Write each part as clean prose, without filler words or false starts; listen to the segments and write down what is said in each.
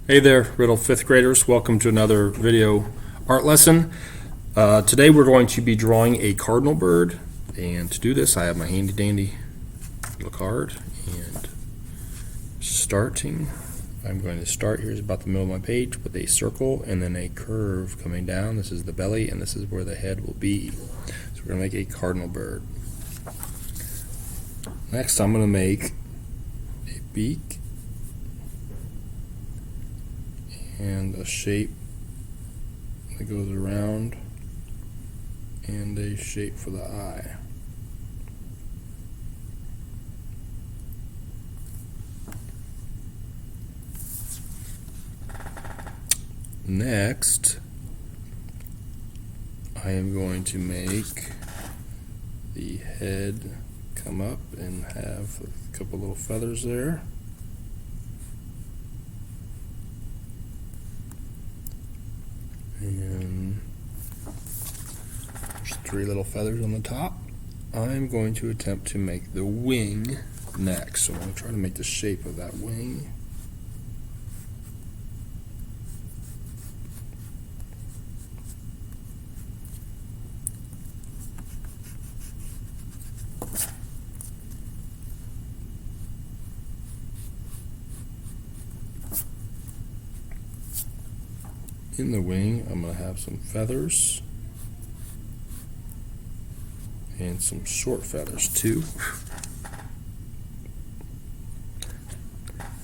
Hey there, Riddle 5th graders. Welcome to another video art lesson. Today we're going to be drawing a cardinal bird, and to do this I have my handy dandy little card, and I'm going to start, here's about the middle of my page, with a circle and then a curve coming down. This is the belly and this is where the head will be. So we're going to make a cardinal bird. Next I'm going to make a beak and a shape that goes around and a shape for the eye. Next, I am going to make the head come up and have a couple little feathers there. And there's 3 little feathers on the top. I'm going to attempt to make the wing next. So I'm going to try to make the shape of that wing. In the wing, I'm going to have some feathers and some short feathers too.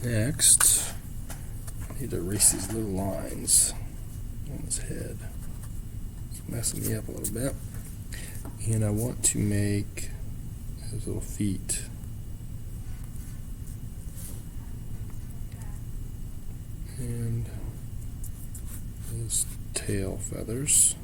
Next, I need to erase these little lines on his head. It's messing me up a little bit. And I want to make his little feet. And his tail feathers.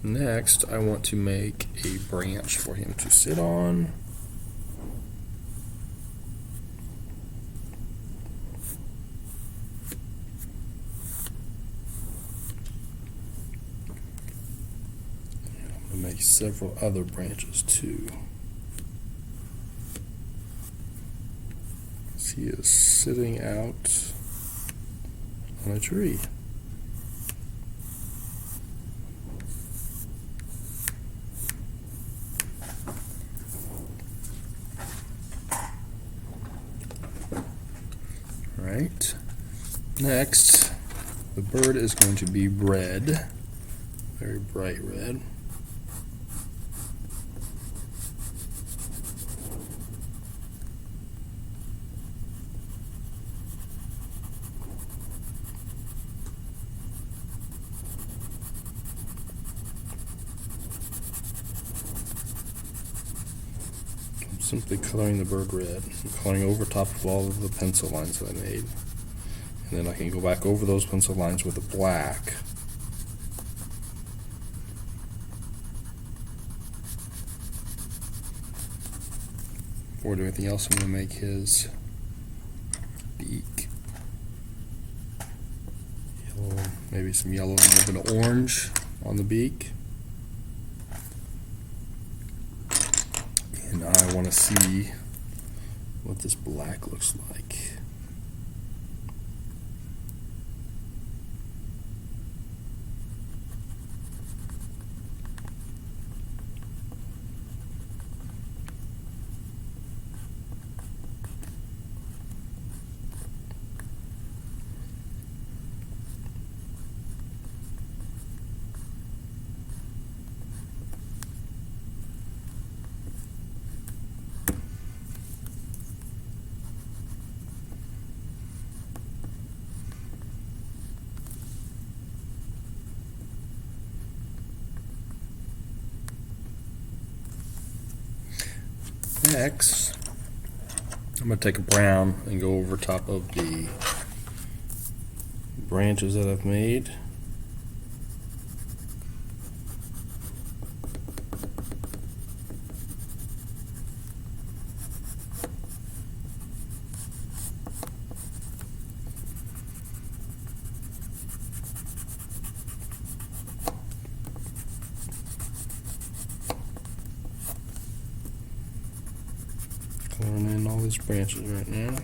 Next, I want to make a branch for him to sit on. Make several other branches too. He is sitting out on a tree. Alright. Next, the bird is going to be red, very bright red. Simply coloring the bird red. I'm coloring over top of all of the pencil lines that I made. And then I can go back over those pencil lines with the black. Before I do anything else, I'm going to make his beak. Yellow, maybe some yellow and a little bit of orange on the beak. And I want to see what this black looks like. Next, I'm going to take a brown and go over top of the branches that I've made. those branches right now.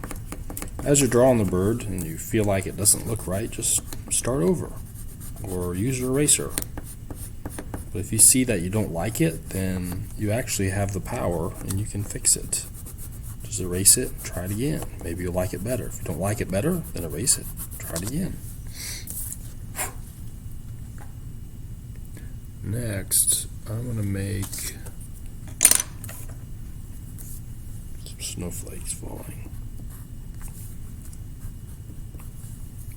As you're drawing the bird and you feel like it doesn't look right, just start over or use your eraser. But if you see that you don't like it, then you actually have the power and you can fix it. Just erase it, try it again. Maybe you'll like it better. If you don't like it better, then erase it, try it again. Next, I'm going to make some snowflakes falling.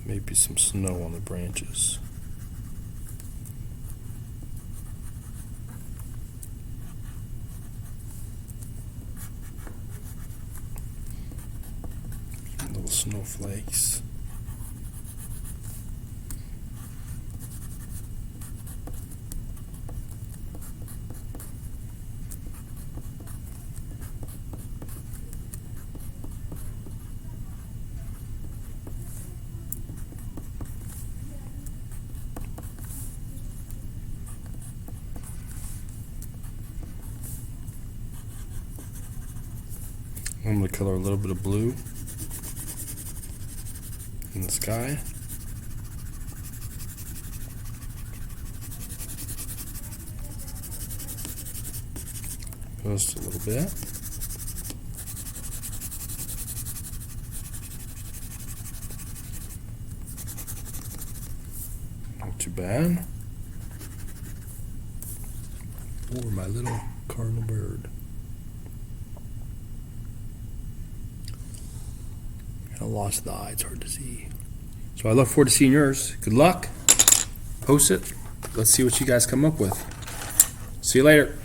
Maybe some snow on the branches. Some little snowflakes. I'm going to color a little bit of blue in the sky. Just a little bit. Not too bad. Or my little cardinal bird. I lost the eye, it's hard to see. So I look forward to seeing yours. Good luck. Post it. Let's see what you guys come up with. See you later.